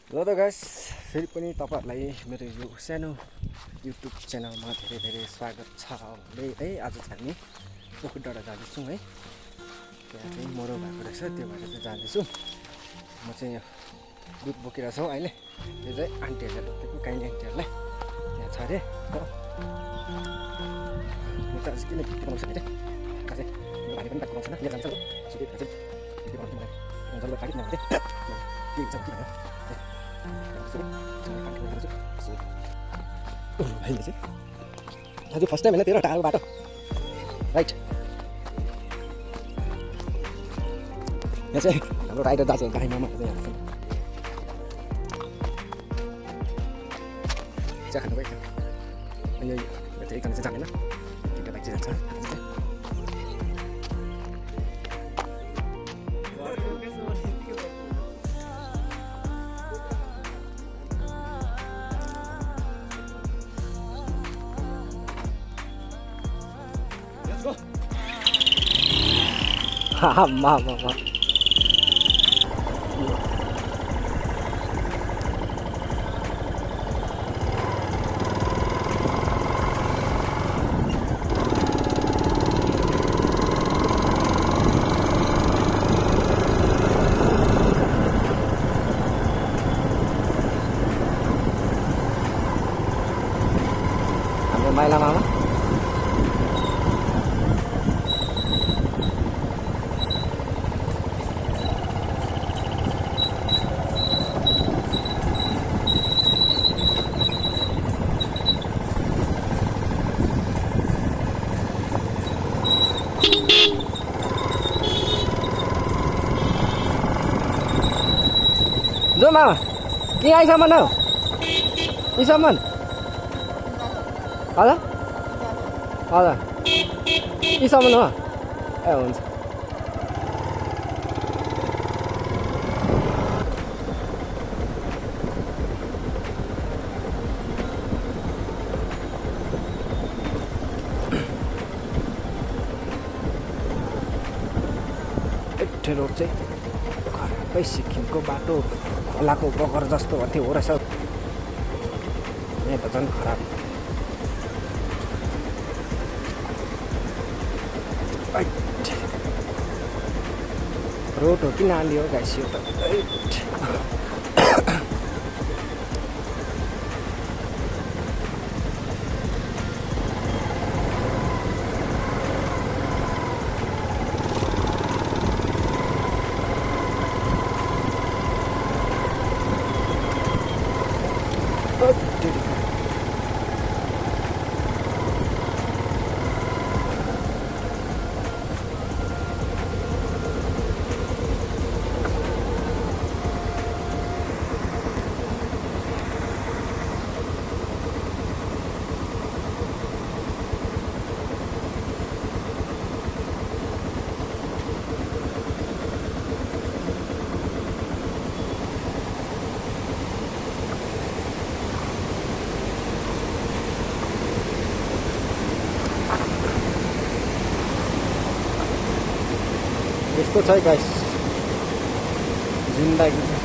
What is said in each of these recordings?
ल त गाइस फेरि पनि तपाईँहरूलाई मेरो यो सानो युट्युब च्यानलमा धेरै धेरै स्वागत छ भन्दै है आज चाहिँ हामी पोखरी डाँडा जाँदैछौँ है। त्यहाँ चाहिँ मरौ भएको रहेछ, त्यो भएर चाहिँ जाँदैछु। म चाहिँ यहाँ दुध बोकिरहेको छु अहिले। यो चाहिँ आन्टीहरूले बोकेको, काइली आन्टीहरूलाई त्यहाँ छ अरे हो। म चाहिँ आज किन भिडियो बनाउँछु भने चाहिँ आज भाइ पनि बात बनाउँछ यहाँ जान्छ हो सुधि चाहिँ भिडियो बनाउँछु मलाई जब पाइट नभए के हुन्छ कि भनेर भाइले चाहिँ आज फर्स्ट टाइम होइन तेरो टाढो बाटो राइट। यहाँ चाहिँ हाम्रो राइडर दाजुहरू भाइ मामाहरू चाहिँ यहाँ चिया खानु गयो। अनि यो चाहिँ एकजना चाहिँ जाँदैन, तिनवटा बाइक चाहिँ जान्छ। मा हाम्रो माइला मामा जो मामा कि आइसम्म हौ यीसम्म हजुर हजुर यीसम्म हो ए हुन्छ। एट्ठे रोड चाहिँ खराबै सिक्किमको बाटो खोलाको बगर जस्तो भन्थ्यो हो रहेछ। यहाँ त झन् खराब। रोड हो कि नाली हो गाइस यो त। यस्तो छ गाइस जिन्दगी चाहिँ।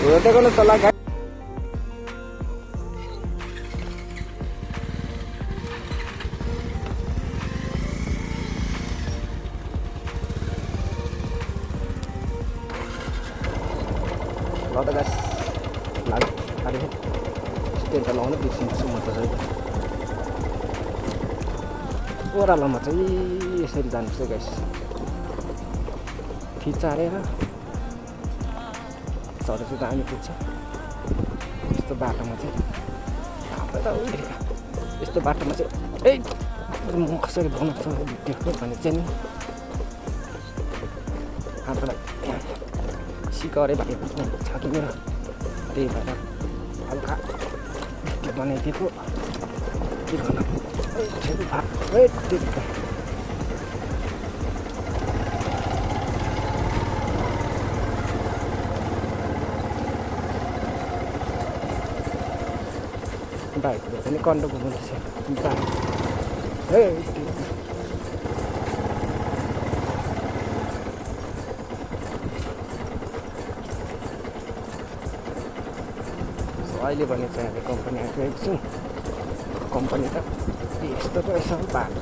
हेर्दै गर्नु सल्लाह गाइस। ल त गाइस लाग्यो स्टेन्ड त लगाउनु बिर्सिन्छु म त। ओह्रालोमा चाहिँ यसरी जानुपर्छ गाइस, फिचारेर चढेर चाहिँ दामी पुग्छ। यस्तो बाटोमा चाहिँ यस्तो बाटोमा चाहिँ म कसरी बनाउँछु भिडियो भने चाहिँ नि आफूलाई सिकरे भएको छ कि मेरो, त्यही भएर हल्का बनाइदिएको के गर्नु। बाइकको पनि कन्डो घुमाउँदैछ अहिले भने चाहिँ हामी कम्पनी आइपुगेको छौँ कम्पनी त यस्तो पो रहेछ बाटो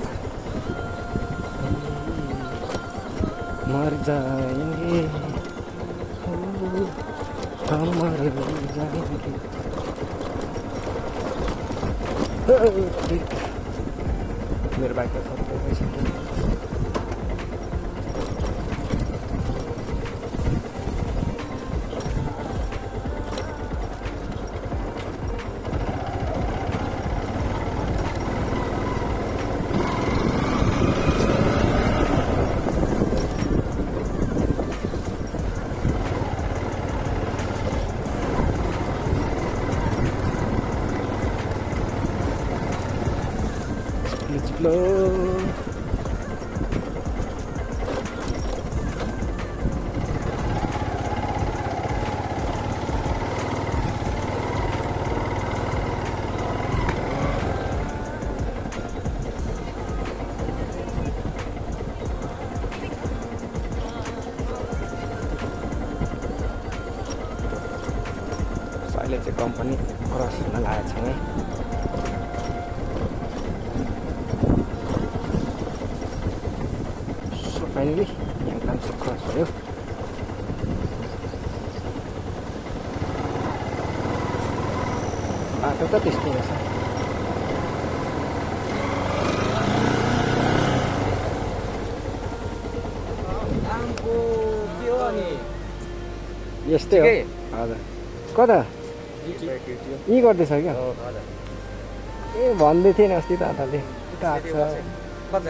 मर जाएंगे हम मर जाएंगे मेरो बाइक त थप्दै भइसक्यो चिप्लो अहिले चाहिँ कम्पनी क्रस हुन लागेको छ है फाइनली यहाँ काम चाहिँ क्रस भयो बाटो त त्यस्तै रहेछ यस्तै हो हजुर कता यहीँ गर्दैछ क्या ए भन्दै थिएन अस्ति त आताले उता आएको छ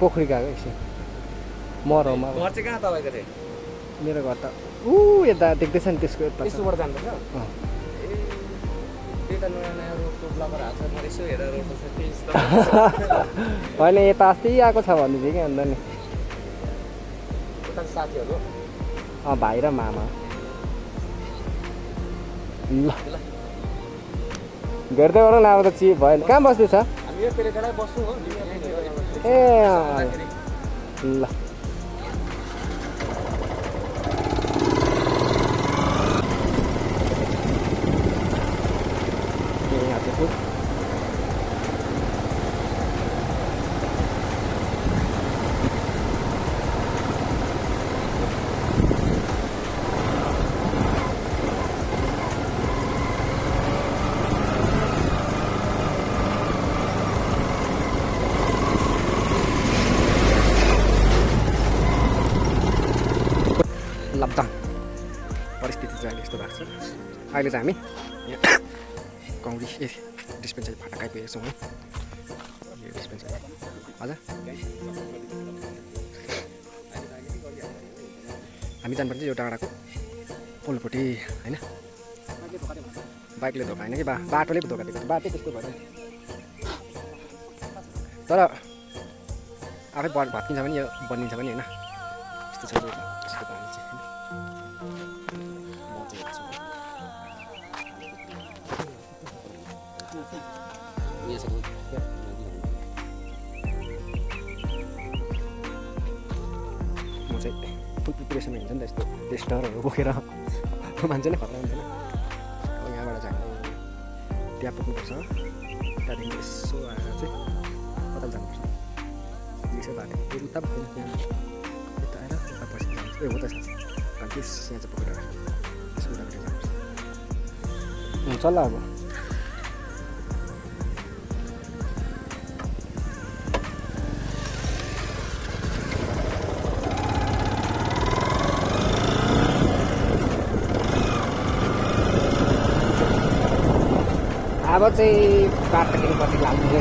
पोखरी गएको एकछिन मरमा घर चाहिँ कहाँ तपाईँको चाहिँ मेरो घर त ऊ यता देख्दैछ नि त्यसको यता यसोबाट जानुपर्छ ए त्यही त नयाँ नयाँ रोडको ब्लगर हाल्छ म यसो हेरेर रोड छ होइन यता अस्ति आएको छ भन्दै थियो कि अन्त नि उता साथीहरू भाइ र मामा ल गर्दै गर न अब त चिप भयो कहाँ बस्दैछ हामी यो पेरेटाडै बस्छौँ हो ए ल लब्दाङ परिस्थिति चाहिँ अहिले यस्तो भएको छ अहिले चाहिँ हामी यहाँ कौडी डिस्पेन्सरी फाटक आइपुगेको छौँ है यो डिस्पेन्सरी हजुर हामी जानुपर्छ यो डाँडाको पुलपट्टि होइन बाइकले धोका होइन कि बाटोले पो धोका दिएको बाटै त्यस्तो भयो तर आफै भत्किन्छ भने यो बनिन्छ पनि होइन यस्तो छ यस्तो पानी चाहिँ म चाहिँ प्रिपरेसन हुन्छ नि त यस्तो टेस्टरहरू बोकेर मान्छे नै खतरा हुन्थेन अब यहाँबाट चाहिँ त्यहाँ पुग्नुपर्छ त्यहाँदेखि यसो आएर चाहिँ कता जानुपर्छ यसो बाटो उता भयो त्यहाँ यता आएर उता पछि जान्छ ए हो त साँच्चै अनि त्यस यहाँ चाहिँ पक्रेर यसो उतापट्टि जानुपर्छ हुन्छ ल अब अब चाहिँ बाटोदेखि कति लाग्ने